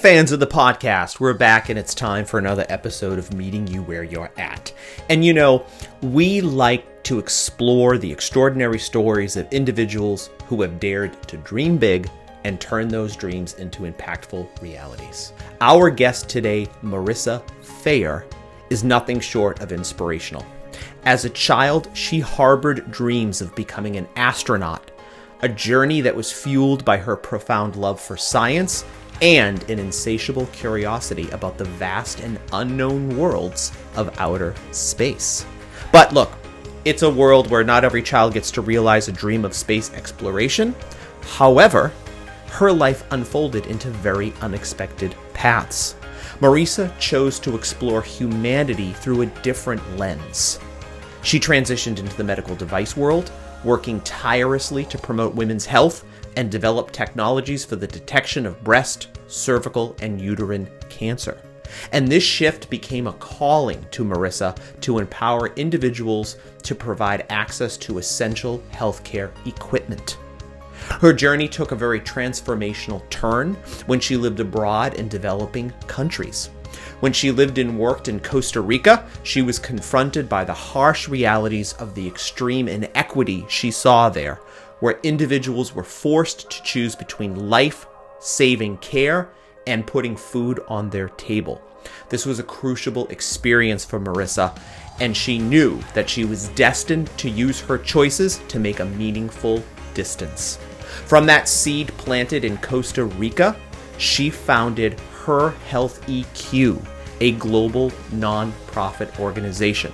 fans of the podcast, we're back and it's time for another episode of Meeting You Where You're At. And you know, we like to explore the extraordinary stories of individuals who have dared to dream big and turn those dreams into impactful realities. Our guest today, Marissa Fayer, is nothing short of inspirational. As a child, she harbored dreams of becoming an astronaut, a journey that was fueled by her profound love for science and an insatiable curiosity about the vast and unknown worlds of outer space. But look, it's a world where not every child gets to realize a dream of space exploration. However, her life unfolded into very unexpected paths. Marissa chose to explore humanity through a different lens. She transitioned into the medical device world, working tirelessly to promote women's health and develop technologies for the detection of breast, cervical, and uterine cancer. And this shift became a calling to Marissa to empower individuals to provide access to essential healthcare equipment. Her journey took a very transformational turn when she lived abroad in developing countries. When she lived and worked in Costa Rica, she was confronted by the harsh realities of the extreme inequity she saw there, where individuals were forced to choose between life-saving care and putting food on their table. This was a crucial experience for Marissa, and she knew that she was destined to use her choices to make a meaningful difference. From that seed planted in Costa Rica, she founded Her Health EQ, a global non-profit organization.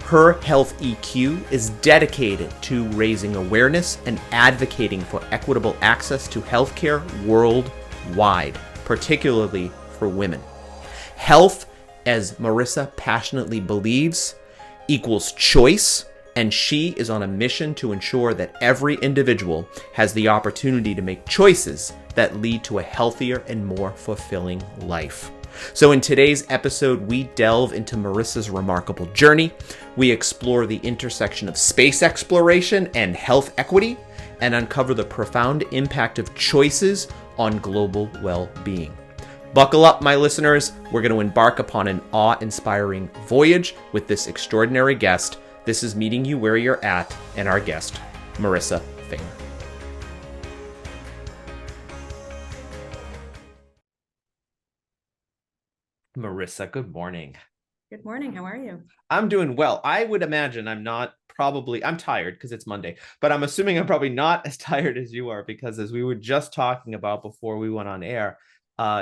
Her Health EQ is dedicated to raising awareness and advocating for equitable access to healthcare worldwide, particularly for women. Health, as Marissa passionately believes, equals choice, and she is on a mission to ensure that every individual has the opportunity to make choices that lead to a healthier and more fulfilling life. So in today's episode, we delve into Marissa's remarkable journey. We explore the intersection of space exploration and health equity and uncover the profound impact of choices on global well-being. Buckle up, my listeners. We're going to embark upon an awe-inspiring voyage with this extraordinary guest. This is Meeting You Where You're At, and our guest, Marissa Fayer. Marissa, good morning. Good morning. How are you? I'm doing well. I would imagine I'm tired because it's Monday, but I'm assuming I'm probably not as tired as you are because as we were just talking about before we went on air,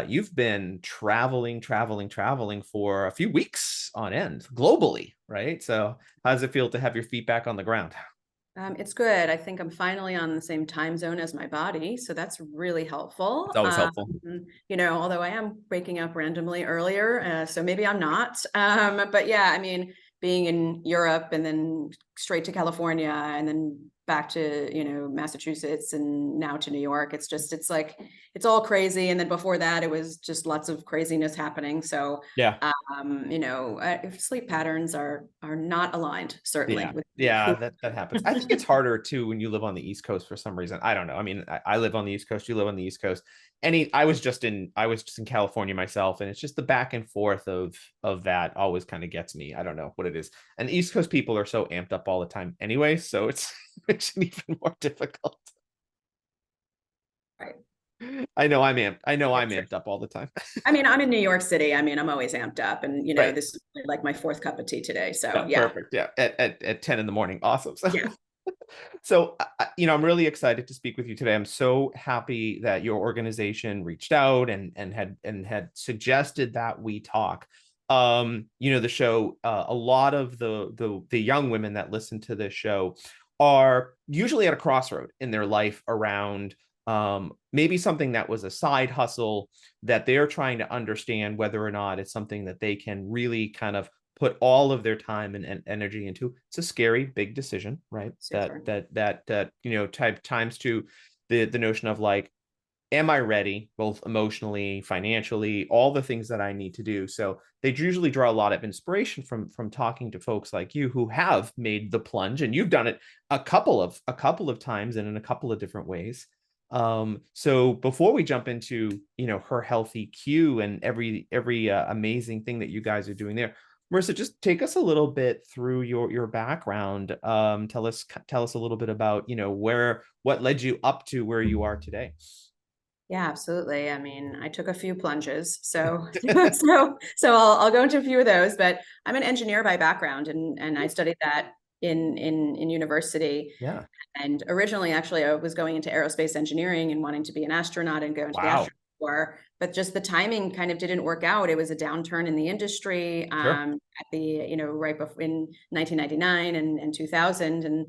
you've been traveling for a few weeks on end globally, right? So how does it feel to have your feet back on the ground? It's good. I think I'm finally on the same time zone as my body, so that's really helpful. It's always helpful. Although I am waking up randomly earlier, so maybe I'm not. But yeah, I mean, being in Europe and then straight to California and then back to, Massachusetts and now to New York. It's all crazy. And then before that, it was just lots of craziness happening. So, Yeah. Sleep patterns are not aligned, certainly. That happens. I think it's harder too when you live on the East Coast for some reason. I don't know. I mean, I live on the East Coast. You live on the East Coast. I was just in California myself, and it's just the back and forth of that always kind of gets me. I don't know what it is. And East Coast people are so amped up all the time anyway, so it's even more difficult. Right. I know I'm amped up all the time. I mean, I'm in New York City. I mean, I'm always amped up, and Right. This is like my fourth cup of tea today. So yeah. Perfect. Yeah. At 10 in the morning. Awesome. So, yeah. So, I'm really excited to speak with you today. I'm so happy that your organization reached out and had suggested that we talk. The show, a lot of the young women that listen to this show are usually at a crossroad in their life around maybe something that was a side hustle that they're trying to understand whether or not it's something that they can really kind of put all of their time and energy into. It's a scary, big decision, right? Super. Type times to the notion of like, am I ready, both emotionally, financially, all the things that I need to do. So they usually draw a lot of inspiration from talking to folks like you who have made the plunge, and you've done it a couple of times and in a couple of different ways. So before we jump into, her healthy Q and every amazing thing that you guys are doing there, Marissa, just take us a little bit through your background. Tell us a little bit about, what led you up to where you are today. Yeah, absolutely. I mean, I took a few plunges, so I'll go into a few of those. But I'm an engineer by background, and I studied that in university. Yeah. And originally, actually, I was going into aerospace engineering and wanting to be an astronaut and go into the Wow. astronaut corps, but just the timing kind of didn't work out. It was a downturn in the industry Sure. at the right before in 1999 and 2000, and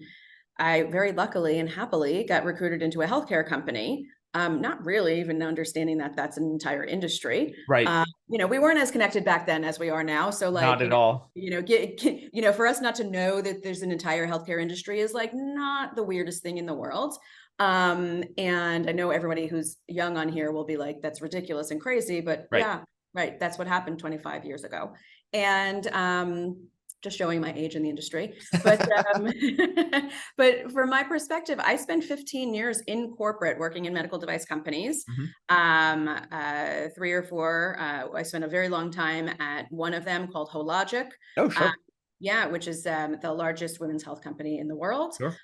I very luckily and happily got recruited into a healthcare company. Not really even understanding that that's an entire industry. Right. We weren't as connected back then as we are now. So Not like, at all. for us not to know that there's an entire healthcare industry is like not the weirdest thing in the world. And I know everybody who's young on here will be like, that's ridiculous and crazy, but Right. yeah, right. That's what happened 25 years ago. And just showing my age in the industry. But but from my perspective, I spent 15 years in corporate working in medical device companies. Mhm. 3 or 4. I spent a very long time at one of them called Hologic. Oh, Um, sure. yeah, which is the largest women's health company in the world. Sure.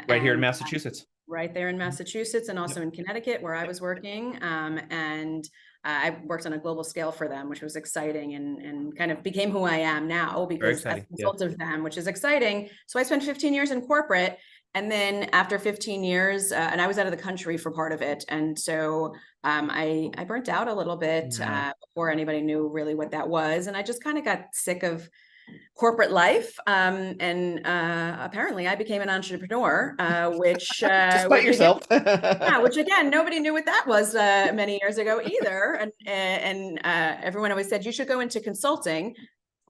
Right here in And Massachusetts. right there in Mhm. Massachusetts and Yep. also in Connecticut where I was working. And I worked on a global scale for them, which was exciting and kind of became who I am now Very because as a exciting. Yeah. consultant of them, which is exciting. So I spent 15 years in corporate. And then after 15 years, and I was out of the country for part of it. And so I burnt out a little bit Yeah. before anybody knew really what that was. And I just kind of got sick of corporate life. And apparently I became an entrepreneur, Despite which again, yourself. yeah, which again, nobody knew what that was many years ago either. And everyone always said you should go into consulting.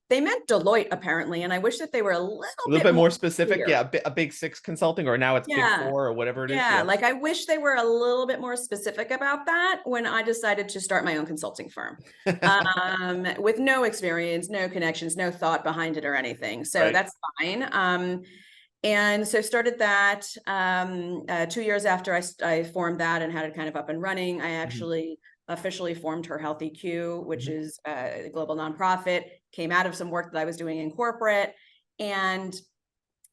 They meant Deloitte apparently, and I wish that they were a little A little bit bit more more specific. clear. Yeah. A big six consulting, or now it's big Yeah, four or whatever it is. yeah. Yeah. Like I wish they were a little bit more specific about that when I decided to start my own consulting firm, with no experience, no connections, no thought behind it or anything. So Right. that's fine. And so started that 2 years after I formed that and had it kind of up and running. I Mhm. actually officially formed Her Healthy Q, which Mhm. is a global nonprofit, came out of some work that I was doing in corporate. And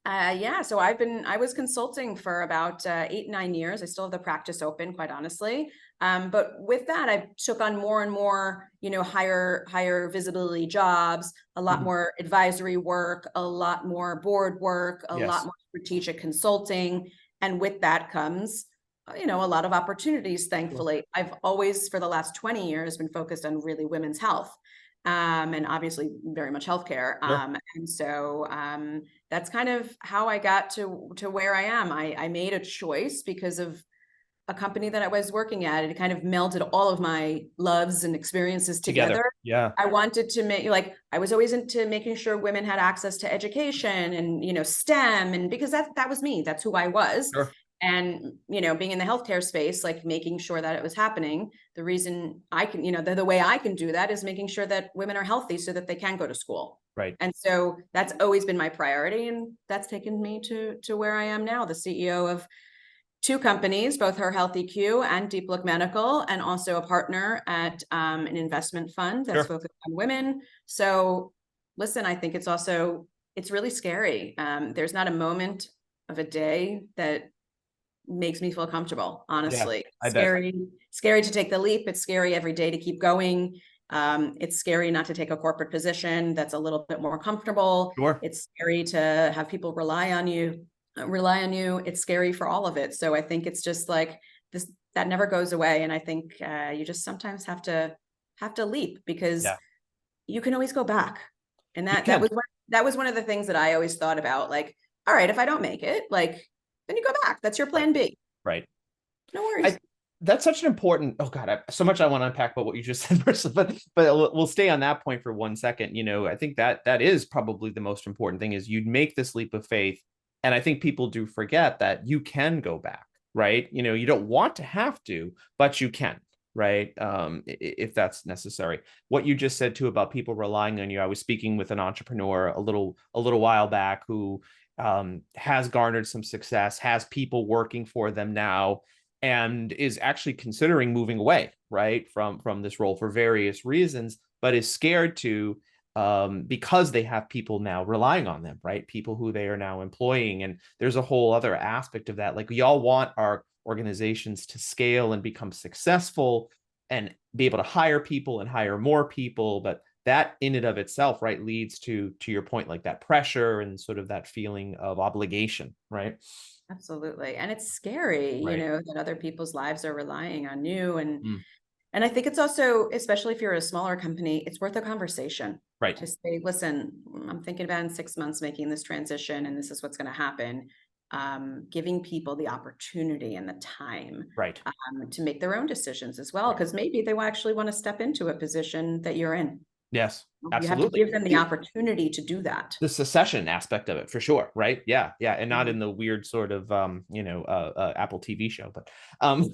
yeah, so I was consulting for about 8, 9 years. I still have the practice open, quite honestly. But with that, I took on more and more, higher visibility jobs, a lot Mhm. more advisory work, a lot more board work, a lot Yes. more strategic consulting. And with that comes, a lot of opportunities, Sure. thankfully. I've always, for the last 20 years, been focused on really women's health. And obviously very much healthcare. Sure. And so that's kind of how I got to where I am. I made a choice because of a company that I was working at. It kind of melded all of my loves and experiences Together. together. Yeah. I wanted to make I was always into making sure women had access to education and STEM, and because that was me, that's who I was. Sure. And being in the healthcare space, like making sure that it was happening. The reason I can, the way I can do that is making sure that women are healthy so that they can go to school. Right. And so that's always been my priority, and that's taken me to where I am now, the CEO of two companies, both Her Healthy Q and Deep Look Medical, and also a partner at an investment fund that's Sure. focused on women. So listen, I think it's really scary. There's not a moment of a day that makes me feel comfortable, Yeah. honestly. I bet. Scary to take the leap. It's scary every day to keep going. It's scary not to take a corporate position that's a little bit more comfortable. Sure. It's scary to have people rely on you. It's scary for all of it. So I think it's just like this, that never goes away. And I think you just sometimes have to leap because Yeah. you can always go back. And You that can. was one of the things that I always thought about. Like, all right, if I don't make it, like, then you go back. That's your Right. plan B. Right. No I worries. That's such an important. Oh God, so much I want to unpack about what you just said, Marissa, but we'll stay on that point for 1 second. I think that is probably the most important thing is you'd make this leap of faith, and I think people do forget that you can go back, right? You don't want to have to, but you can, right? If that's necessary. What you just said too about people relying on you. I was speaking with an entrepreneur a little while back who has garnered some success, has people working for them now, and is actually considering moving away, right, from this role for various reasons, but is scared to, because they have people now relying on them, right? People who they are now employing. And there's a whole other aspect of that. Like, we all want our organizations to scale and become successful and be able to hire people and hire more people. But that in and of itself, right, leads to your point, like that pressure and sort of that feeling of obligation, right? Absolutely. And it's scary, Right. that other people's lives are relying on you. Mm, And I think it's also, especially if you're a smaller company, it's worth a conversation right. to say, listen, I'm thinking about in 6 months making this transition, and this is what's going to happen. Giving people the opportunity and the time Right. to make their own decisions as well, Right. because maybe they will actually want to step into a position that you're in. Yes, You have to absolutely. give them the opportunity to do that. The secession aspect of it, for sure, right? Yeah, yeah, and not Mhm. in the weird sort of Apple TV show, but um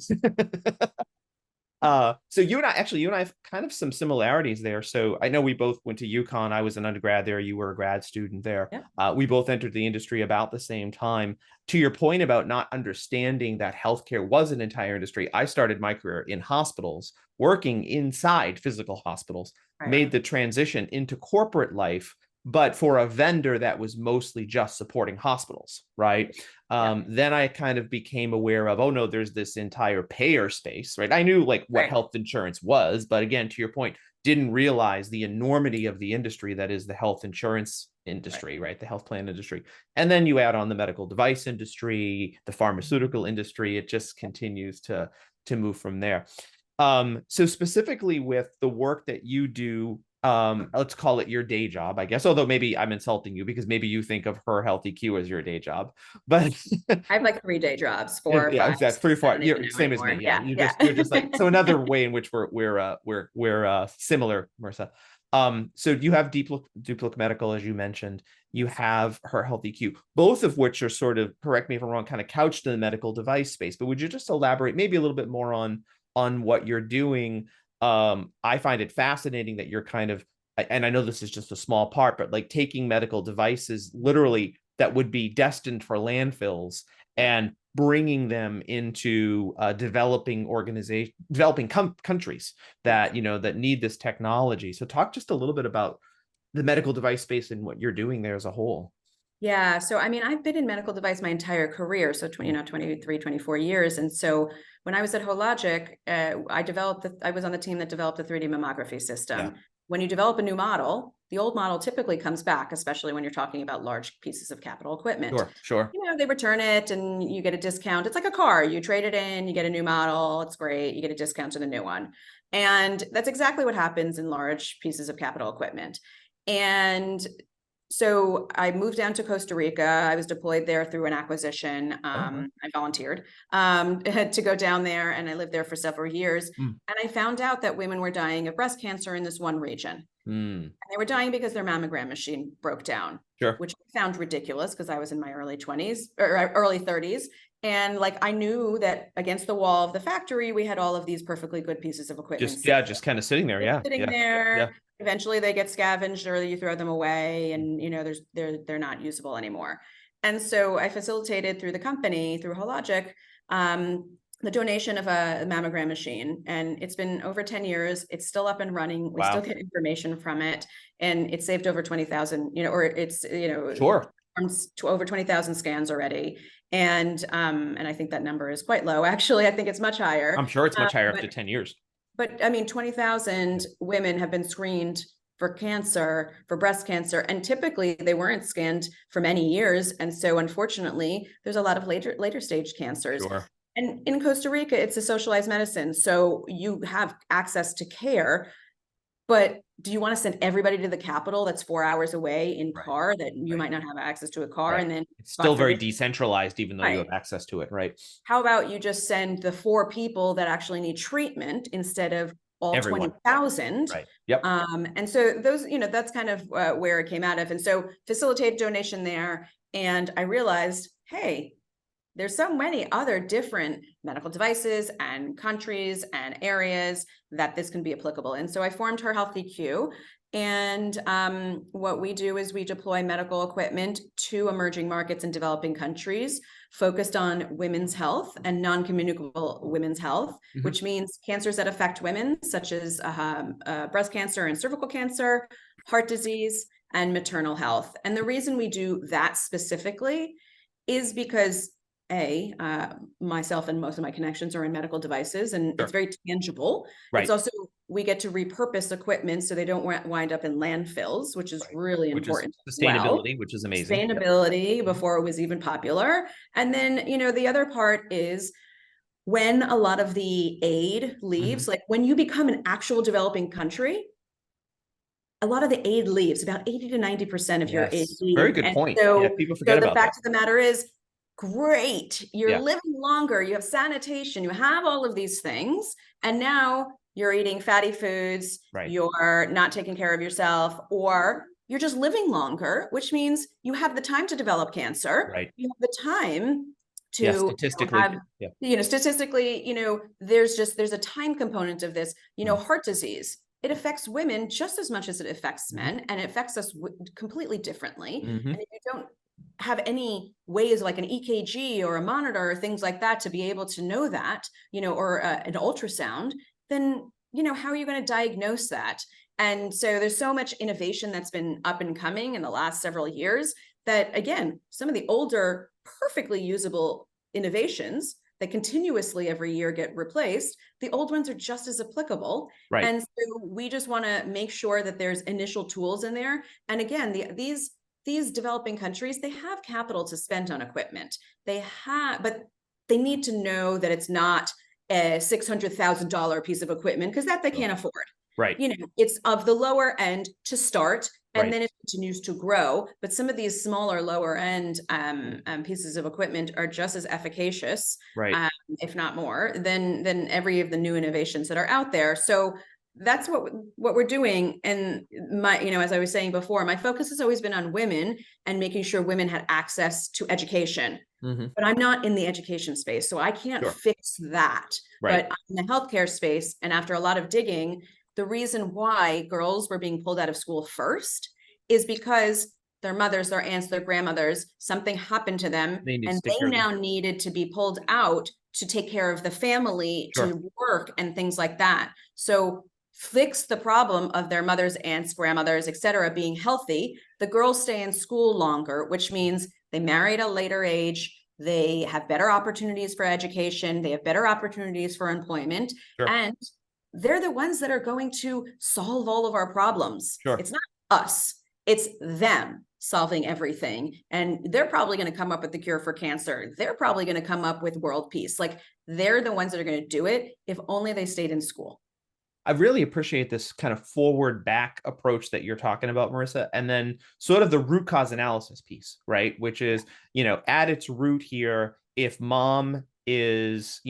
so you and I have kind of some similarities there. So I know we both went to UConn. I was an undergrad there. You were a grad student there. Yeah, We both entered the industry about the same time. To your point about not understanding that healthcare was an entire industry, I started my career in hospitals, working inside physical hospitals, right. made the transition into corporate life, but for a vendor that was mostly just supporting hospitals, right? Yeah, Then I kind of became aware of, oh no, there's this entire payer space, right? I knew like what right, health insurance was, but again, to your point, didn't realize the enormity of the industry that is the health insurance right. industry, right? The health plan industry. And then you add on the medical device industry, the pharmaceutical industry, it just continues to move from there. So specifically with the work that you do, let's call it your day job, I guess, although maybe I'm insulting you because maybe you think of Her Health EQ as your day job, but I have like 3 day jobs, yeah, 4 or yeah, 5, exactly. 3 or 6. I 4. don't even You're know same as me. anymore. Yeah, Yeah, you're yeah. just like, so another way in which we're similar, Marissa. So you have Duplicate Medical, as you mentioned. You have Her Health EQ, both of which are sort of, correct me if I'm wrong, kind of couched in the medical device space. But would you just elaborate maybe a little bit more on what you're doing? I find it fascinating that you're kind of, and I know this is just a small part, but like taking medical devices literally that would be destined for landfills Yep. and bringing them into developing countries Yes. that that need this technology. So talk just a little bit about the medical device space and what you're doing there as a whole. Yeah. So, I mean, I've been in medical device my entire career. So, 20, 23, 24 years. And so when I was at Hologic, I was on the team that developed the 3D mammography Yeah, system. When you develop a new model, the old model typically comes back, especially when you're talking about large pieces of capital equipment. sure, sure. They return it and you get a discount. It's like a car. You trade it in, you get a new model. It's great. You get a discount to the new one. And that's exactly what happens in large pieces of capital equipment. And so I moved down to Costa Rica. I was deployed there through an acquisition. Oh, wow. I volunteered to go down there, and I lived there for several years. Mm, And I found out that women were dying of breast cancer in this one region. mm, And they were dying because their mammogram machine broke down, sure. which I found ridiculous because I was in my early 20s or early 30s. And like I knew that against the wall of the factory, we had all of these perfectly good pieces of equipment Just kind of sitting there. Yeah, sitting yeah, yeah. there. Eventually they get scavenged or you throw them away and they're not usable anymore. And so I facilitated through the company, through Hologic, the donation of a mammogram machine. And it's been over 10 years. It's still up and running. We still Wow. get information from it. And it's saved over 20,000, or it's, Sure. to over 20,000 scans already. And I think that number is quite low. Actually, I think it's much higher. I'm sure it's much higher But after 10 years. but I mean, 20,000 women have been screened for cancer, for breast cancer, and typically they weren't scanned for many years. And so unfortunately, there's a lot of later stage cancers. Sure. And in Costa Rica, it's a socialized medicine. So you have access to care, but do you want to send everybody to the capital that's 4 hours away in Right. car that you Right. might not have access to a car? Right. And then It's God still very forbid, decentralized, even though you have right. access to it, right? How about you just send the 4 people that actually need treatment instead of all Everyone. 20,000? Right. Yep. And so those, that's kind of where it came out of. And so facilitated donation there. And I realized, hey, there's so many other different medical devices and countries and areas that this can be applicable. And so I formed Her Health EQ. And what we do is we deploy medical equipment to emerging markets and developing countries focused on women's health and non-communicable women's health, which means cancers that affect women, such as breast cancer and cervical cancer, heart disease, and maternal health. And the reason we do that specifically is because myself and most of my connections are in medical devices, and Sure. it's very tangible. Right. It's also, we get to repurpose equipment so they don't wind up in landfills, which is really important. Sustainability, which is amazing. Sustainability before it was even popular. And then, the other part is when a lot of the aid leaves, like when you become an actual developing country, a lot of the aid leaves, about 80 to 90% of your aid leaves. Very good point. So, people forget about that. The fact of the matter is, great, you're living longer, you have sanitation, you have all of these things, and now you're eating fatty foods, you're not taking care of yourself, or you're just living longer, which means you have the time to develop cancer. You have the time to statistically, there's a time component of this. Heart disease, it affects women just as much as it affects men, and it affects us completely differently. And if you don't have any ways like an EKG or a monitor or things like that to be able to know that, or an ultrasound, then, how are you going to diagnose that? And so there's so much innovation that's been up and coming in the last several years that, again, some of the older, perfectly usable innovations that continuously every year get replaced, the old ones are just as applicable. And so we just want to make sure that there's initial tools in there. And again, these developing countries, they have capital to spend on equipment. But they need to know that it's not a $600,000 piece of equipment, because that they can't afford. It's of the lower end to start, and then it continues to grow. But some of these smaller, lower end pieces of equipment are just as efficacious, if not more, than every of the new innovations that are out there. So that's what we're doing. And as I was saying before, my focus has always been on women and making sure women had access to education. But I'm not in the education space, so I can't fix that. But I'm in the healthcare space, and after a lot of digging, the reason why girls were being pulled out of school first is because their mothers, their aunts, their grandmothers, something happened to them, and they now needed to be pulled out to take care of the family, to work and things like that. So fix the problem of their mothers, aunts, grandmothers, etc., being healthy. The girls stay in school longer, which means they marry at a later age. They have better opportunities for education. They have better opportunities for employment. And they're the ones that are going to solve all of our problems. It's not us, it's them solving everything. And they're probably going to come up with the cure for cancer. They're probably going to come up with world peace. Like, they're the ones that are going to do it if only they stayed in school. I really appreciate this kind of forward back approach that you're talking about, Marissa, and then sort of the root cause analysis piece, right? Which is, at its root here, if mom has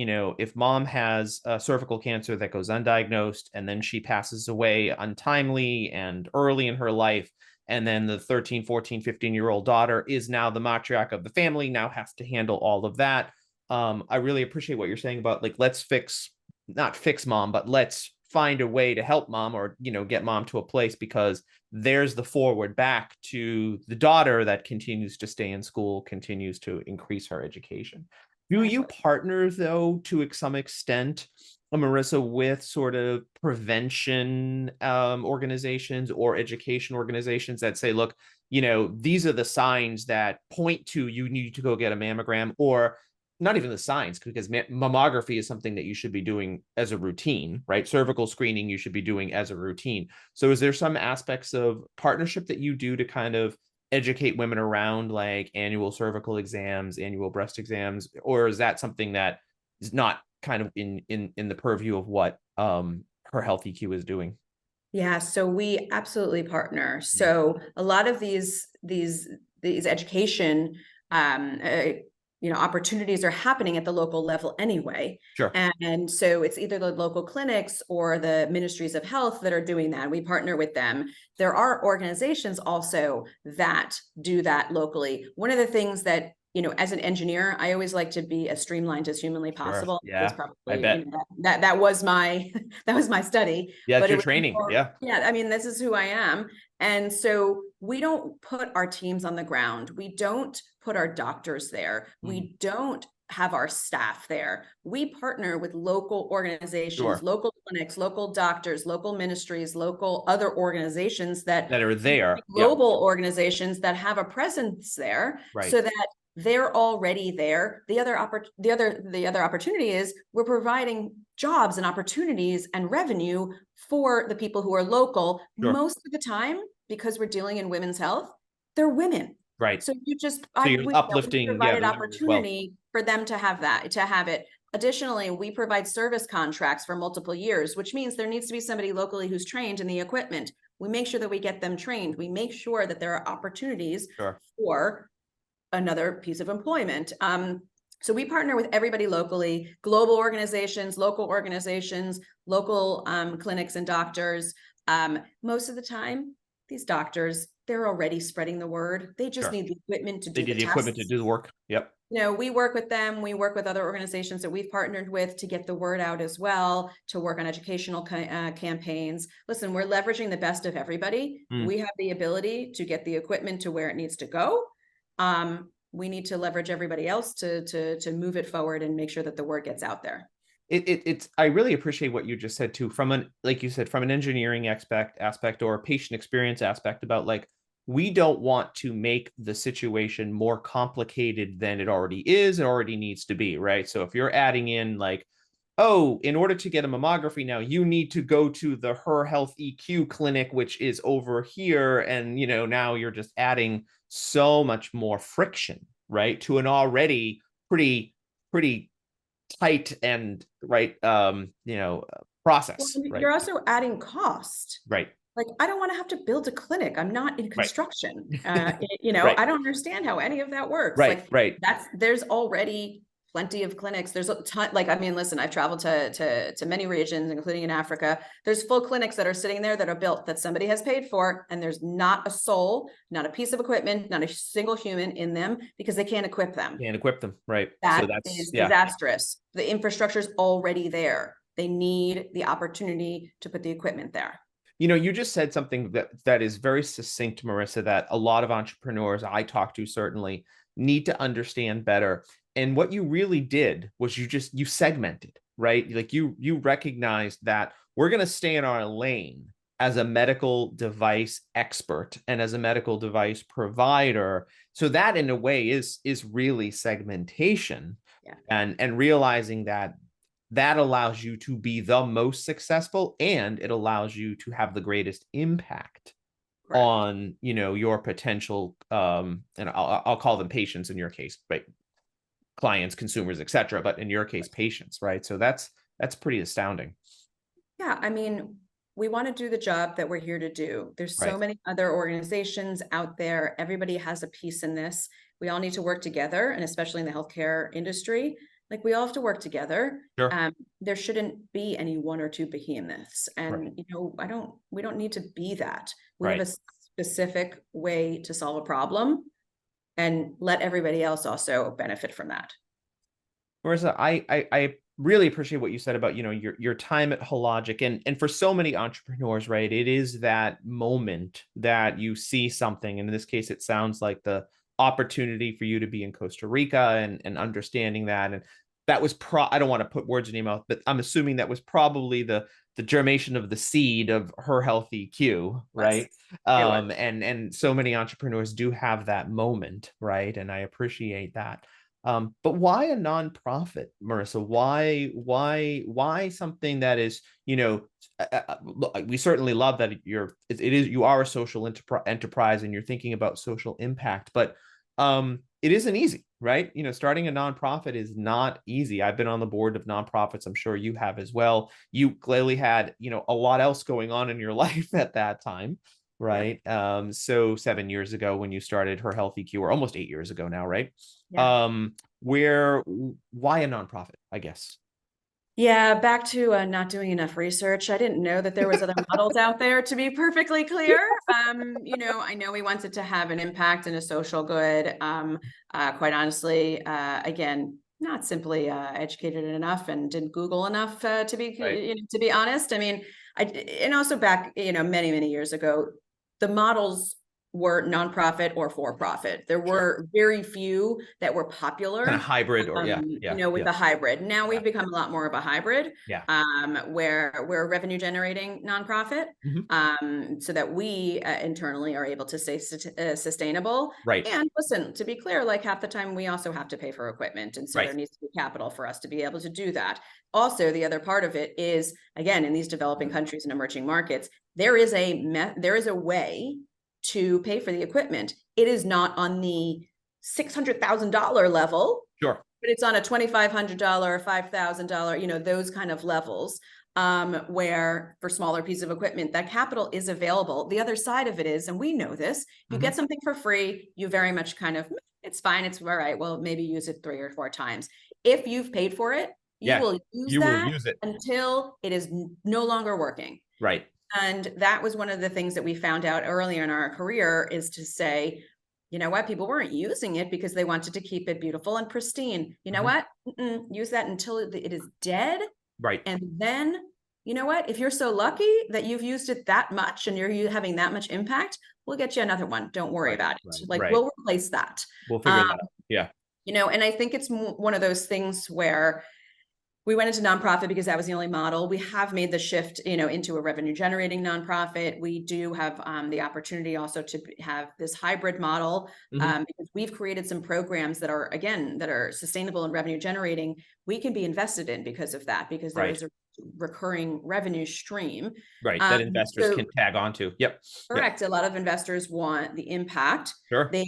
cervical cancer that goes undiagnosed, and then she passes away untimely and early in her life, and then the 13, 14, 15-year-old daughter is now the matriarch of the family, now has to handle all of that. I really appreciate what you're saying about, like, let's not fix mom, but let's find a way to help mom, or, get mom to a place, because there's the forward back to the daughter that continues to stay in school, continues to increase her education. Do you partner, though, to some extent, Marissa, with sort of prevention organizations or education organizations that say, look, these are the signs that point to you need to go get a mammogram, or not even the signs, because mammography is something that you should be doing as a routine, right? Cervical screening you should be doing as a routine. So is there some aspects of partnership that you do to kind of educate women around, like, annual cervical exams, annual breast exams, or is that something that is not kind of in the purview of what her Health EQ is doing? Yeah, so we absolutely partner. So a lot of these education opportunities are happening at the local level anyway. And so it's either the local clinics or the ministries of health that are doing that. We partner with them. There are organizations also that do that locally. One of the things that as an engineer, I always like to be as streamlined as humanly Sure. possible. It was Yeah. I probably, bet. that was my that was my study, Yeah, it's but it your was training. more, Yeah. yeah, I mean, this is who I am. And so we don't put our teams on the ground. We don't put our doctors there. Mhm. We don't have our staff there. We partner with local organizations, Sure. local clinics, local doctors, local ministries, local other organizations that That are there. Yeah. global organizations that have a presence there, Right. so that they're already there. The other opportunity is we're providing jobs and opportunities and revenue for the people who are local. Sure. Most of the time, because we're dealing in women's health, they're women. Right. So you just, So you're we uplifting, yeah, provided the women as well. opportunity for them to have it. Additionally, we provide service contracts for multiple years, which means there needs to be somebody locally who's trained in the equipment. We make sure that we get them trained. We make sure that there are opportunities Sure. for another piece of employment. So we partner with everybody locally, global organizations, local clinics and doctors. Most of the time, these doctors, they're already spreading the word. They just Sure. need the equipment to They do the need the equipment to tests. do the work. Yep. We work with them. We work with other organizations that we've partnered with to get the word out as well, to work on educational campaigns. Listen, we're leveraging the best of everybody. Mm. We have the ability to get the equipment to where it needs to go. We need to leverage everybody else to move it forward and make sure that the word gets out there. It's I really appreciate what you just said too, from an, like you said, from an engineering aspect or a patient experience aspect, about like, we don't want to make the situation more complicated than it already is and already needs to be, right? So if you're adding in like, oh, in order to get a mammography now, you need to go to the Her Health EQ clinic, which is over here. And, now you're just adding so much more friction, right, to an already pretty tight and right, Well, process, right? you're also adding cost. Right. Like, I don't want to have to build a clinic. I'm not in Right. construction. Right. I don't understand how any of that works. Right. Like, Right. there's already plenty of clinics. There's a ton, like, I mean, listen, I've traveled to many regions, including in Africa. There's full clinics that are sitting there that are built, that somebody has paid for, and there's not a soul, not a piece of equipment, not a single human in them, because they can't equip them. And equip them. Right. So That that's, is yeah. disastrous. The infrastructure is already there. They need the opportunity to put the equipment there. You just said something that is very succinct, Marissa, that a lot of entrepreneurs I talk to certainly need to understand better. And what you really did was you segmented, right? Like you recognized that we're going to stay in our lane as a medical device expert and as a medical device provider. So that in a way is really segmentation. Yeah. And realizing that allows you to be the most successful, and it allows you to have the greatest impact. Correct. On your potential, and I'll call them patients in your case, right? Clients, consumers, etc. But in your case, patients, right? So that's pretty astounding. Yeah, I mean, we want to do the job that we're here to do. There's so Right. many other organizations out there. Everybody has a piece in this. We all need to work together, and especially in the healthcare industry, like, we all have to work together. Sure. There shouldn't be any one or two behemoths, and Right. we don't need to be that. We Right. have a specific way to solve a problem, and let everybody else also benefit from that. Marissa, I really appreciate what you said about your time at Hologic, and for so many entrepreneurs, right? It is that moment that you see something, and in this case, it sounds like the opportunity for you to be in Costa Rica, and understanding that, and that was I don't want to put words in your mouth, but I'm assuming that was probably the germination of the seed of Her Health EQ, right? And so many entrepreneurs do have that moment, right? And I appreciate that. But why a nonprofit, Marissa? Why something that is, we certainly love that you are a social enterprise and you're thinking about social impact, but it isn't easy, right? Starting a nonprofit is not easy. I've been on the board of nonprofits. I'm sure you have as well. You clearly had, a lot else going on in your life at that time, right? So 7 years ago when you started Her Health EQ, or almost 8 years ago now, right? Yeah. Why a nonprofit, I guess? Yeah, back to not doing enough research. I didn't know that there was other models out there, to be perfectly clear. I know we wanted to have an impact and a social good. Quite honestly, again, not simply educated enough and didn't Google enough Right. to be honest. I mean, and also back, many, many years ago, the models were nonprofit or for profit. There Sure. were very few that were Kind of popular, hybrid or yeah, yeah, with yeah, the hybrid. Now yeah, we've become a lot more of a hybrid, yeah. where we're a revenue generating nonprofit, Mhm. so that we internally are able to stay sustainable. Right. And listen, to be clear, like half the time we also have to pay for equipment. And so Right. there needs to be capital for us to be able to do that. Also, the other part of it is, again, in these developing countries and emerging markets, there is a way to pay for the equipment. It is not on the $600,000 level, Sure. but it's on a $2,500, $5,000, those kind of levels, where for smaller pieces of equipment, that capital is available. The other side of it is, and we know this, you Mhm. get something for free, you very much kind of, it's fine, it's all right, well, maybe use it 3 or 4 times. If you've paid for it, you Yeah. will use You will that use it. until it is no longer working. Right. And that was one of the things that we found out earlier in our career, is to say, you know what, people weren't using it because they wanted to keep it beautiful and pristine. You know Mhm. what? Use that until it is dead. Right. And then, you know what? If you're so lucky that you've used it that much and you're having that much impact, we'll get you another one. Don't worry Right. about it. Right. Like, Right. we'll replace that. We'll figure Um, that out. Yeah. and I think it's one of those things where we went into nonprofit because that was the only model. We have made the shift, into a revenue generating nonprofit. We do have the opportunity also to have this hybrid model, Mhm. because we've created some programs that are sustainable and revenue generating. We can be invested in because of that, because there Right. is a recurring revenue stream. Right. That investors So can tag on to. Yep. Yep. correct. A lot of investors want the impact. Sure. They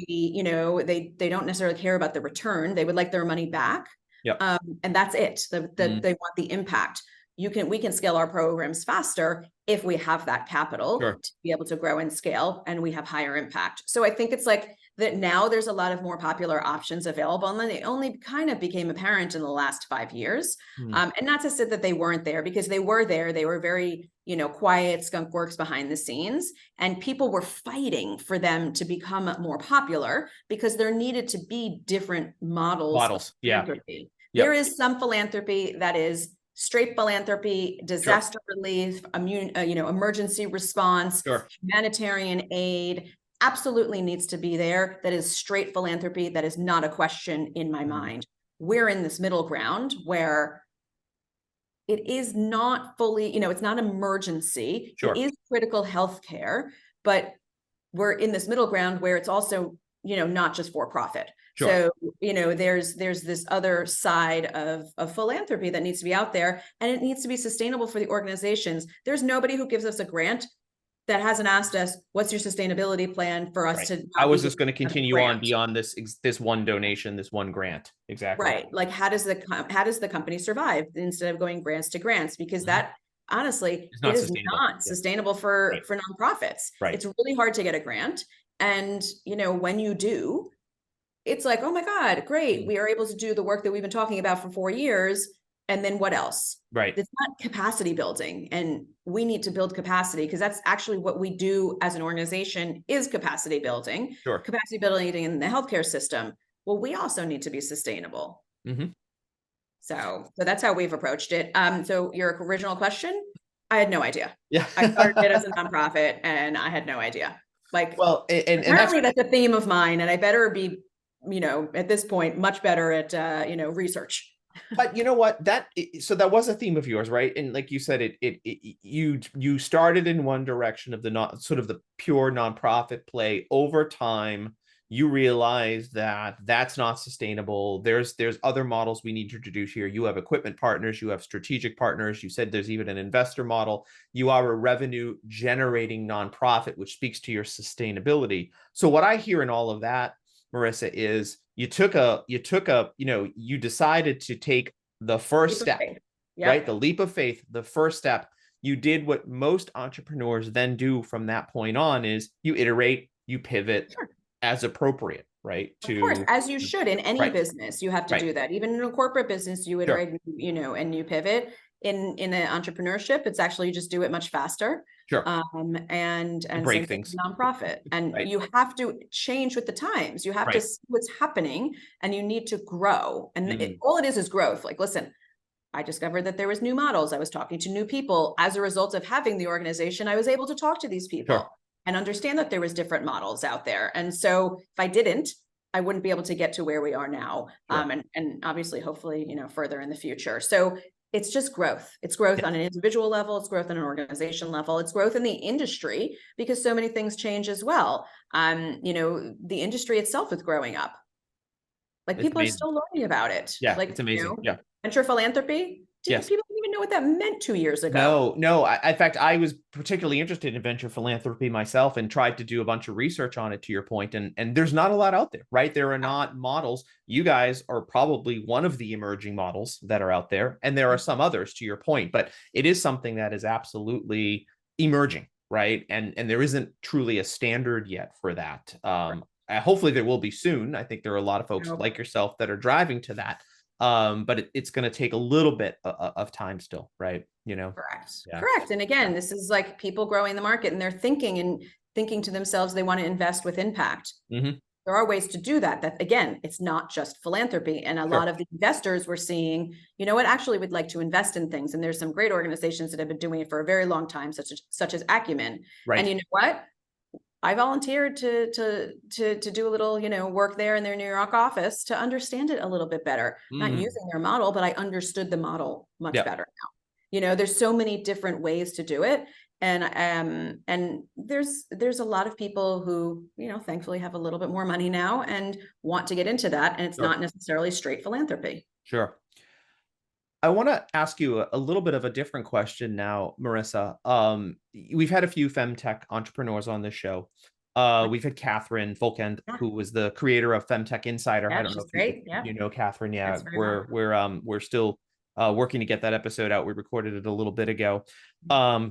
don't necessarily care about the return. They would like their money back. Yep. And that's it. Mm. They want the impact. We can scale our programs faster if we have that capital Sure. to be able to grow and scale, and we have higher impact. So I think it's like that now there's a lot of more popular options available, and then they only kind of became apparent in the last 5 years. Mm. And not to say that they weren't there, because they were there. They were very, quiet skunk works behind the scenes, and people were fighting for them to become more popular because there needed to be different models of Models. Yeah. philanthropy. There Yep. is some philanthropy that is straight philanthropy, Sure. disaster relief, emergency response, Sure. humanitarian aid. Absolutely needs to be there. That is straight philanthropy. That is not a question in my Mm. mind. We're in this middle ground where it is not fully, it's not emergency. It Sure. is critical health care, but we're in this middle ground where it's also, not just for profit. Sure. So, there's this other side of philanthropy that needs to be out there, and it needs to be sustainable for the organizations. There's nobody who gives us a grant that hasn't asked us, what's your sustainability plan for us Right. to How not be is this going to giving another continue on grant? beyond this one donation, this one grant? Exactly. Right. Like, how does the company survive instead of going grants to grants? Because Mhm. that, honestly, It's it not is sustainable. not Yeah. sustainable Right. for nonprofits. Right. It's really hard to get a grant. And, when you do, it's like, oh my God, great. Mm. We are able to do the work that we've been talking about for 4 years. And then what else? Right. It's not capacity building. And we need to build capacity, because that's actually what we do as an organization, is capacity building, Sure. capacity building in the healthcare system. Well, we also need to be sustainable. Hmm. So that's how we've approached it. So your original question, I had no idea. Yeah. I started it as a nonprofit and I had no idea. Like, Well, and that's apparently that's a theme of mine, and I better be, at this point, much better at, research. but you know what, so that was a theme of yours, right? And like you said, you started in one direction of the not sort of the pure nonprofit play. Over time you realize that that's not sustainable. There's other models we need to introduce here. You have equipment partners, you have strategic partners, you said there's even an investor model. You are a revenue generating nonprofit, which speaks to your sustainability. So what I hear in all of that, Marissa, is you decided to take the first step, right? Yep. The leap of faith, the first step. You did what most entrepreneurs then do from that point on, is you iterate, you pivot Sure. as appropriate. right? Of course, as you should in any Right, business, you have to right. do that. Even in a corporate business, you Sure, iterate, and you pivot. In an entrepreneurship, it's actually you just do it much faster. sure. And And break same thing with things. nonprofit. And Right, you have to change with the times. You have to right. see what's happening, and you need to grow. And Mm, all it is growth. Like, listen, I discovered that there was new models. I was talking to new people. As a result of having the organization, I was able to talk to these sure. people and understand that there was different models out there. And so if I didn't, I wouldn't be able to get to where we are now. Sure. And obviously, hopefully, further in the future. So it's just growth. It's growth on Yes. an individual level. It's growth on an organization level. It's growth in the industry because so many things change as well. The industry itself is growing up. Like It's people are amazing. still learning about it. Yeah, Like, it's amazing. Yeah. venture philanthropy. Yes. People didn't even know what that meant 2 years ago. No, no. In fact, I was particularly interested in venture philanthropy myself and tried to do a bunch of research on it, to your point. And there's not a lot out there, right? There are not models. You guys are probably one of the emerging models that are out there, and there are some others, to your point. But it is something that is absolutely emerging, right? And there isn't truly a standard yet for that. Hopefully there will be soon. I think there are a lot of folks like yourself that are driving to that. But it's going to take a little bit of time still, right? Correct. Yeah. Correct. And again, Yeah. this is like people growing the market, and they're thinking to themselves, they want to invest with impact. Mm-hmm. There are ways to do that. That again, it's not just philanthropy. And a lot Sure. of the investors were seeing, you know what, actually would like to invest in things. And there's some great organizations that have been doing it for a very long time, such as Acumen. And Right. you know what? I volunteered to do a little, work there in their New York office to understand it a little bit better. Not Mm. using their model, but I understood the model much Yeah. better now. There's so many different ways to do it. And there's a lot of people who, thankfully have a little bit more money now and want to get into that. And it's Sure. not necessarily straight philanthropy. Sure. I want to ask you a little bit of a different question now, Marissa. We've had a few femtech entrepreneurs on this show. We've had Catherine Volkend, Yeah, who was the creator of Femtech Insider. I yeah, don't know she's if great. Yeah, you know Catherine. Yeah, that's very well. we're still working to get that episode out. We recorded it a little bit ago.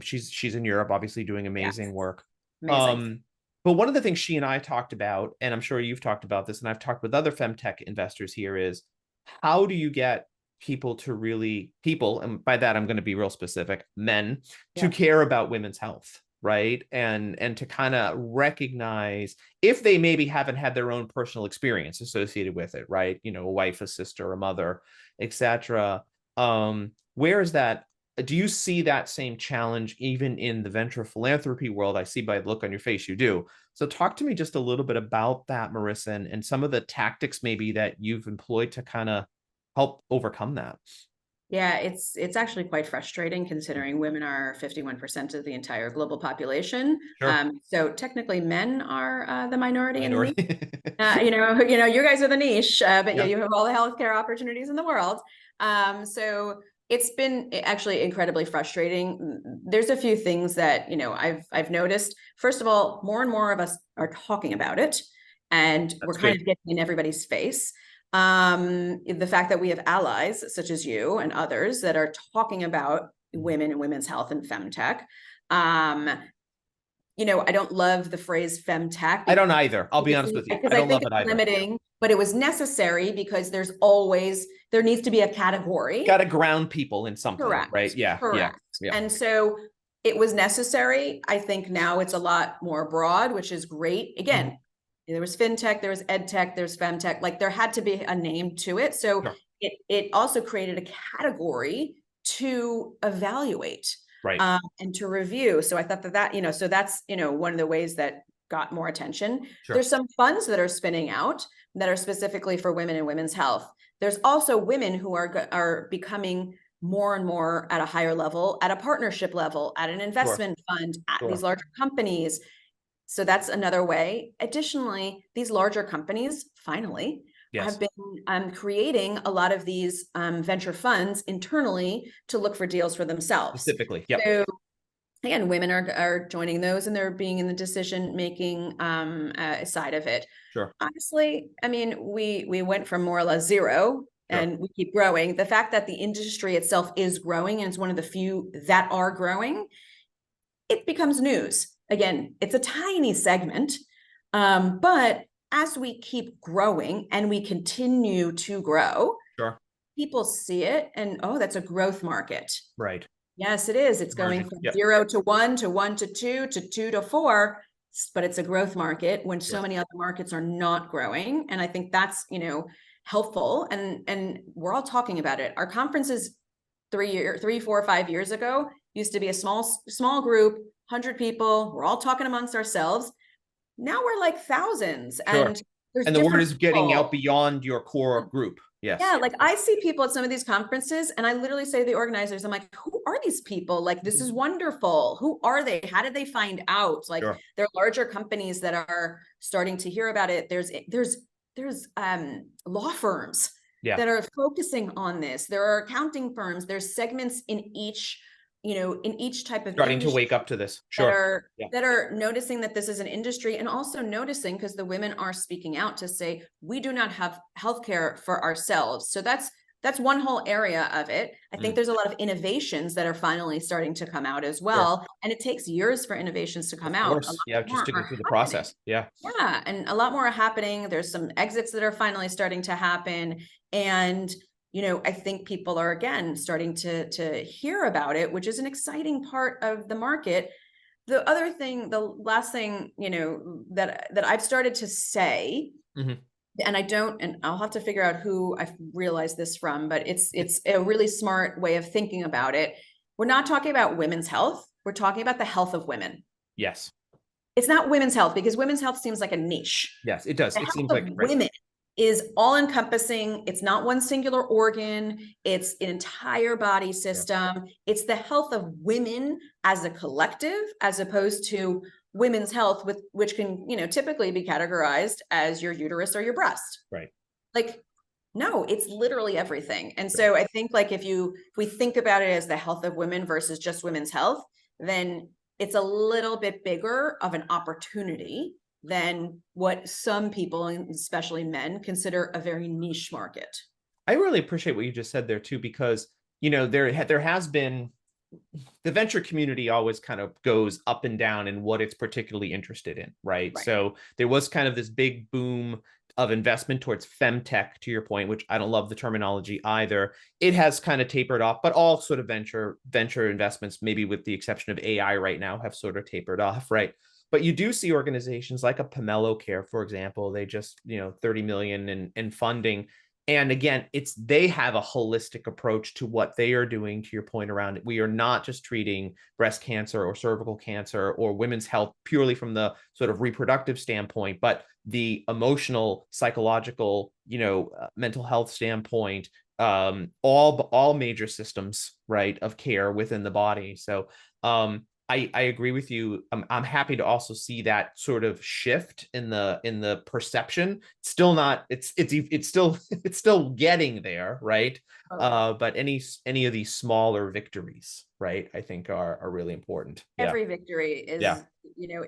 She's in Europe, obviously doing Yes, amazing work. amazing. But one of the things she and I talked about, and I'm sure you've talked about this, and I've talked with other femtech investors here, is how do you get people, and by that I'm going to be real specific, men, to Yeah. care about women's health, right? And to kind of recognize if they maybe haven't had their own personal experience associated with it, right? A wife, a sister, a mother, etc. Where is that? Do you see that same challenge even in the venture philanthropy world? I see by the look on your face you do. So talk to me just a little bit about that, Marissa, and some of the tactics maybe that you've employed to kind of help overcome that. Yeah, it's actually quite frustrating considering women are 51% of the entire global population. Sure. So technically, men are the minority in the niche. Minority. You guys are the niche, but yeah, Yeah. you have all the healthcare opportunities in the world. So it's been actually incredibly frustrating. There's a few things that I've noticed. First of all, more and more of us are talking about it, and we're That's kind good. of getting in everybody's face. The fact that we have allies such as you and others that are talking about women and women's health and femtech. I don't love the phrase femtech. I don't either. I'll be honest with you. Because I I don't think love it it's either. limiting, but it was necessary because there needs to be a category. Got to ground people in something, Correct. right? Yeah. Yeah. Correct. Yeah. And so it was necessary. I think now it's a lot more broad, which is great. Again, there was fintech, there was edtech, there's femtech. Like there had to be a name to it. So Sure. it also created a category to evaluate Right. and to review. So I thought that, so that's, one of the ways that got more attention. Sure. There's some funds that are spinning out that are specifically for women and women's health. There's also women who are becoming more and more at a higher level, at a partnership level, at an investment fund, at Sure. these larger companies. So that's another way. Additionally, these larger companies finally Yes. have been creating a lot of these venture funds internally to look for deals for themselves. Specifically. Yep. So again, women are joining those, and they're being in the decision-making side of it. Sure. Honestly, I mean, we went from more or less zero, and we keep growing. The fact that the industry itself is growing, and it's one of the few that are growing, it becomes news. Again, it's a tiny segment, but as we keep growing and we continue to grow, Sure. people see it and, oh, that's a growth market. Right. Yes, it is. It's going Emerging. from Yep. 0 to 1 to 1 to 2 to 2 to 4, but it's a growth market when so Sure. many other markets are not growing. And I think that's, helpful. And we're all talking about it. Our conferences 3, 4, 5 years ago used to be a small group, 100 people. We're all talking amongst ourselves. Now we're like thousands, Sure. and there's And the word different is getting out people. beyond your core group. Yes. Yeah, like I see people at some of these conferences and I literally say to the organizers, I'm like, who are these people? Like, this is wonderful. Who are they? How did they find out? Like, Sure. there are larger companies that are starting to hear about it. There's law firms Yeah. that are focusing on this. There are accounting firms. There's segments in each type of Starting to industry wake up to this. that Sure. are Yeah. that are noticing that this is an industry, and also noticing, because the women are speaking out to say, we do not have healthcare for ourselves. So that's one whole area of it. I think there's a lot of innovations that are finally starting to come out as Sure. well, and it takes years for innovations to come Of out. A course. lot Yeah. Just more to go are through the happening. process. Yeah. Yeah, and a lot more are happening. There's some exits that are finally starting to happen, and I think people are again starting to hear about it, which is an exciting part of the market. The last thing, that I've started to say, Mhm. and I'll have to figure out who I've realized this from, but it's a really smart way of thinking about it. We're not talking about women's health. We're talking about the health of women. Yes. It's not women's health, because women's health seems like a niche. Yes, it does. The It health seems of like, right. women is all encompassing. It's not one singular organ. It's an entire body system. It's the health of women as a collective, as opposed to women's health, which can, typically be categorized as your uterus or your breast. Right. Like, no, it's literally everything. And so I think, like, if we think about it as the health of women versus just women's health, then it's a little bit bigger of an opportunity than what some people, and especially men, consider a very niche market. I really appreciate what you just said there too, because there has been, the venture community always kind of goes up and down in what it's particularly interested in, right? Right. So there was kind of this big boom of investment towards femtech, to your point, which I don't love the terminology either. It has kind of tapered off, but all sort of venture investments, maybe with the exception of AI right now, have sort of tapered off, right? But you do see organizations like a Pomelo Care, for example. They just, 30 million in funding. And again, they have a holistic approach to what they are doing, to your point around it. We are not just treating breast cancer or cervical cancer or women's health purely from the sort of reproductive standpoint, but the emotional, psychological, mental health standpoint, all major systems, right, of care within the body. So I agree with you. I'm happy to also see that sort of shift in the perception. Still not, it's still it's still getting there, right? But any of these smaller victories, right, I think are really important. Yeah. Every victory is, Yeah.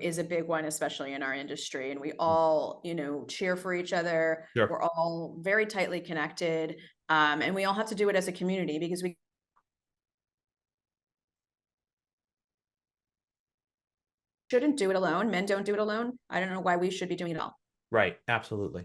is a big one, especially in our industry. And we all, cheer for each other. Sure. We're all very tightly connected. And we all have to do it as a community, because we shouldn't do it alone. Men don't do it alone. I don't know why we should be doing it all. Right. Absolutely.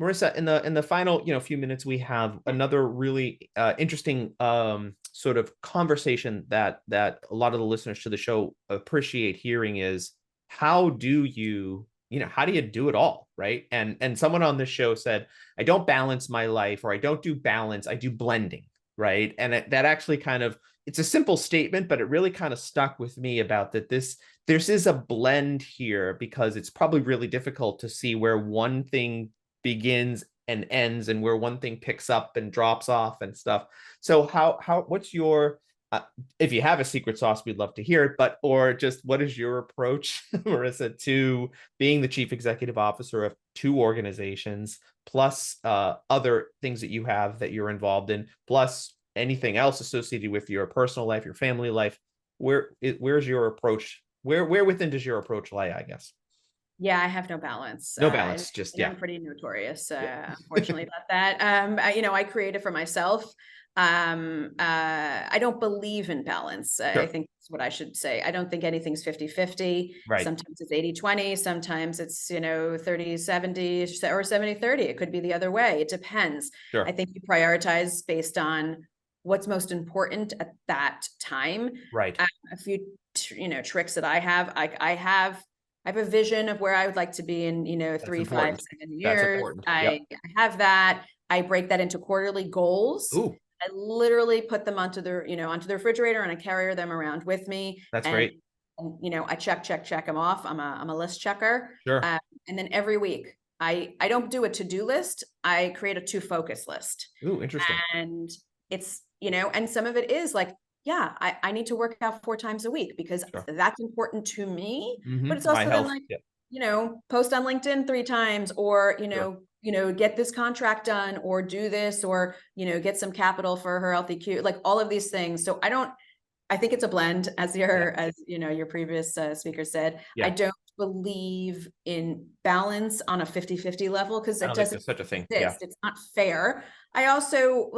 Marissa, in the final, few minutes, we have another really interesting sort of conversation that a lot of the listeners to the show appreciate hearing is, how do you do it all, right? And someone on this show said, I don't balance my life, or I don't do balance, I do blending, right? And that actually kind of, it's a simple statement, but it really kind of stuck with me about that this is a blend here, because it's probably really difficult to see where one thing begins and ends and where one thing picks up and drops off and stuff. So what's your if you have a secret sauce, we'd love to hear it, but or just what is your approach, Marissa, to being the chief executive officer of 2 organizations, plus other things that you have that you're involved in, plus anything else associated with your personal life, your family life? Where's your approach? Where within does your approach lie, I guess? Yeah, I have no balance. No balance, just And I'm pretty notorious, unfortunately, about that. I create it for myself. I don't believe in balance. I Sure. think that's what I should say. I don't think anything's 50-50. Right. Sometimes it's 80-20. Sometimes it's, 30-70 or 70-30. It could be the other way. It depends. I Sure. think you prioritize based on what's most important at that time. Right. A few, tricks that I have. I have a vision of where I would like to be in, That's 3, 5, important. 7 years. Important. Yep. I have that. I break that into quarterly goals. Ooh, I literally put them onto the refrigerator, and I carry them around with me. that's And, great. I check them off. I'm a list checker. Sure. And then every week, I don't do a to-do list. I create a to focus list. Ooh, interesting. And it's, and some of it is like, yeah, I need to work out 4 times a week because Sure. that's important to me. But it's My also then health. like, Yep. post on LinkedIn 3 times, or, Sure. get this contract done, or do this, or, get some capital for her healthy Q, like all of these things. So I think it's a blend, as Yeah. your previous speaker said. I Yeah. don't believe in balance on a 50-50 level because I it don't think doesn't there's such a thing. Yeah. exist. It's not fair. I also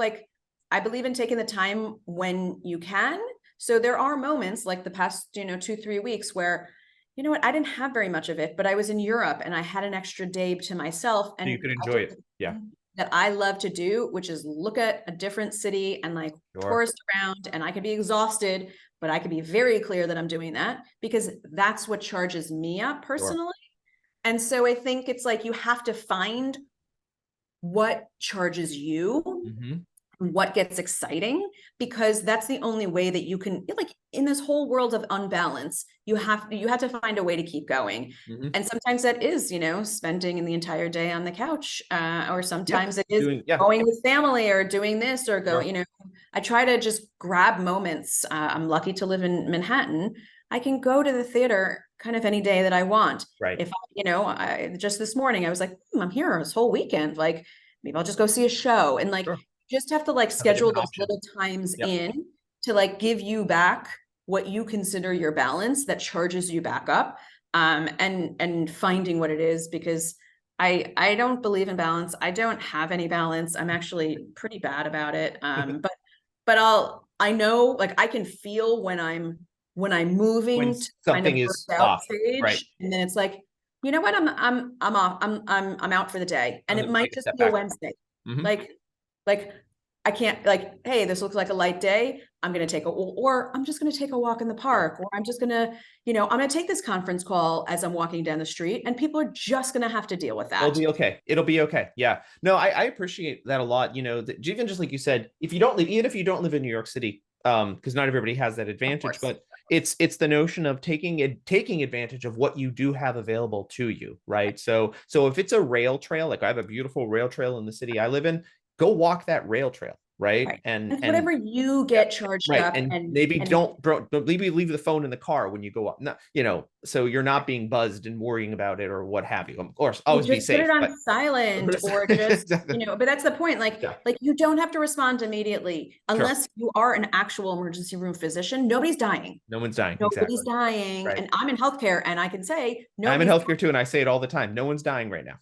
I believe in taking the time when you can. So there are moments like the past, 2-3 weeks where, I didn't have very much of it, but I was in Europe and I had an extra day to myself, So you and could I enjoy did it. the Yeah. thing that I love to do, which is look at a different city and Sure. tourist around, and I could be exhausted, but I could be very clear that I'm doing that because that's what charges me up Sure. personally. And so I think it's like you have to find what charges you, Mm-hmm. what gets exciting, because that's the only way that you can, like, in this whole world of unbalance, you have to find a way to keep going. Mm-hmm. And sometimes that is, spending the entire day on the couch, or Yeah. sometimes it is Doing. Yeah. going with family or doing this or go, Sure. I try to just grab moments. I'm lucky to live in Manhattan. I can go to the theater kind of any day that I want. Right. If just this morning I was like, I'm here this whole weekend, like maybe I'll just go see a show. And Sure. just have to Have a schedule different those option. little times Yep. in to give you back what you consider your balance that charges you back up, and finding what it is, because I don't believe in balance. I don't have any balance. I'm actually pretty bad about it. But I know, like, I can feel when I'm When moving to kind something of is burnt out off. Right. stage, and then it's like, you know what, I'm off. I'm out for the day. And I'm it going to might take a just step be a back. Wednesday. Mm-hmm. Like like I can't, hey, this looks like a light day. I'm going to or I'm just going to take a walk in the Sure. park, or I'm just going to, I'm going to take this conference call as I'm walking down the street, and people are just going to have to deal with It'll that. be okay. It'll be okay. Yeah. No, I appreciate that a lot. Even just like you said, if you don't live, even if you don't live in New York City, because not everybody has that Of advantage, course. but it's the notion of taking advantage of what you do have available to you, right? So if it's a rail trail, like I have a beautiful rail trail in the city I live in, go walk that rail trail, right? Right. And It's and whatever you yeah, get charged right. up, And and maybe don't maybe leave the phone in the car when you go up. No, so you're not being buzzed and worrying about it or what have you. Of course, well, always be just put safe, it on but silent, or just, exactly. but that's the point. Yeah, Like you don't have to respond immediately sure. unless you are an actual emergency room physician. Nobody's dying. No one's dying. Nobody's Exactly. dying. Right. And I'm in healthcare, and I can say I'm in nobody's healthcare too, and I say it all the time. No one's dying right now.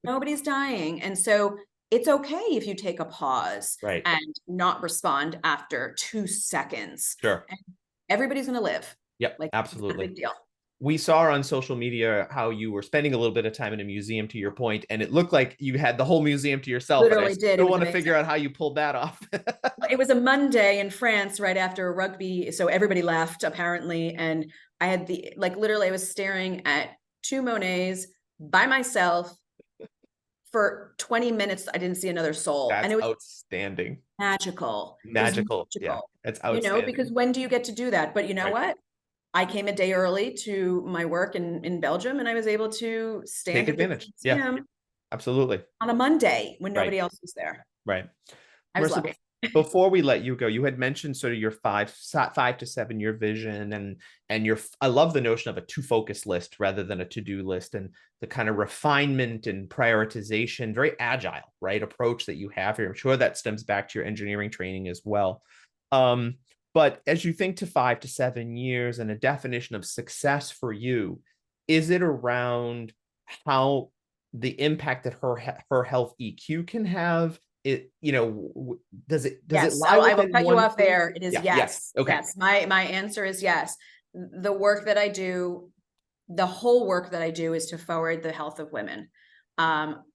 nobody's dying. And so it's okay if you take a pause Right. and not respond after 2 seconds. Sure. And everybody's going to live. Yep. It's not a Absolutely. big deal. We saw on social media how you were spending a little bit of time in a museum, to your point, and it looked like you had the whole museum to yourself. And I Literally did. It still was want to amazing. figure out how you pulled that off. It was a Monday in France right after rugby. So everybody left apparently. And I had literally I was staring at two Monets by myself for 20 minutes. I didn't see another soul. And That's it was outstanding. magical. It was Magical. Yeah. magical, That's because outstanding. when do you get to do that? But you know Right. what? I came a day early to my work in Belgium, and I was able to Take stand at the advantage. Yeah. museum Absolutely. on a Monday when Right. nobody else was there. Right. I was Marissa, lucky. before we let you go, you had mentioned sort of your 5 to 7 year vision, and I love the notion of a to focus list rather than a to-do list, and the kind of refinement and prioritization, very agile, right, approach that you have here. I'm sure that stems back to your engineering training as well. But as you think to 5 to 7 years and a definition of success for you, is it around how the impact that her health EQ can have? does it Yes, lie I will within cut you one off field? there. It is Yeah. Yes. yes. Okay. Yes. My answer is yes. The work that I do, the whole work that I do is to forward the health of women.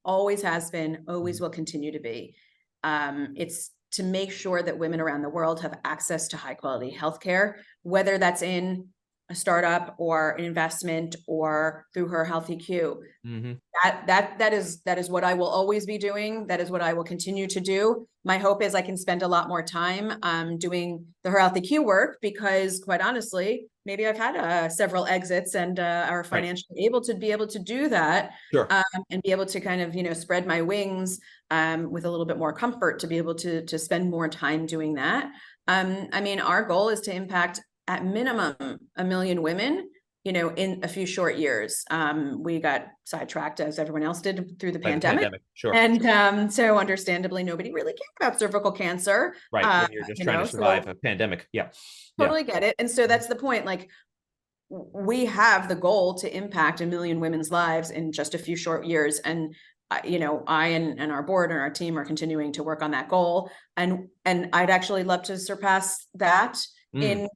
Always has been, always will continue to be. It's to make sure that women around the world have access to high quality healthcare, whether that's in a startup or an investment or through her Health EQ. Mm-hmm. That is what I will always be doing. That is what I will continue to do. My hope is I can spend a lot more time doing the Her Health EQ work, because quite honestly, maybe I've had several exits and are Right. financially able to do that, Sure. and be able to kind of spread my wings with a little bit more comfort to be able to spend more time doing that. I mean, our goal is to impact at minimum 1 million women, in a few short years. We got sidetracked, as everyone else did, through the By the pandemic. pandemic. Sure. And so understandably, nobody really cared about cervical cancer. Right. When you're just trying to So survive a pandemic. Yeah. Yeah. totally get it. And so that's the point. Like, we have the goal to impact 1 million women's lives in just a few short years. And I and our board and our team are continuing to work on that goal. And I'd actually love to surpass that Mm. in,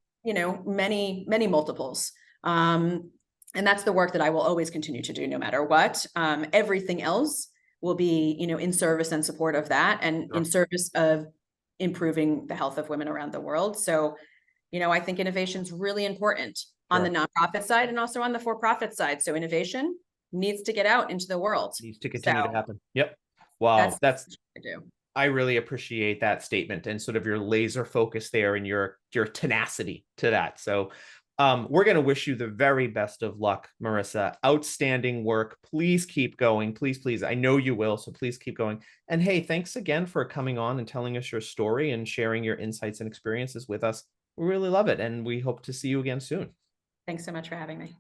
many, many multiples. And that's the work that I will always continue to do no matter what. Everything else will be, in service and support of that, and in Sure. service of improving the health of women around the world. So, I think innovation is really important on the Sure. nonprofit side and also on the for-profit side. So innovation needs to get out into the world. Needs to So continue to happen. Yep. Wow. that's That's what I do. I really appreciate that statement and sort of your laser focus there and your tenacity to that. So we're going to wish you the very best of luck, Marissa. Outstanding work. Please keep going. Please, please. I know you will. So please keep going. And hey, thanks again for coming on and telling us your story and sharing your insights and experiences with us. We really love it. And we hope to see you again soon. Thanks so much for having me.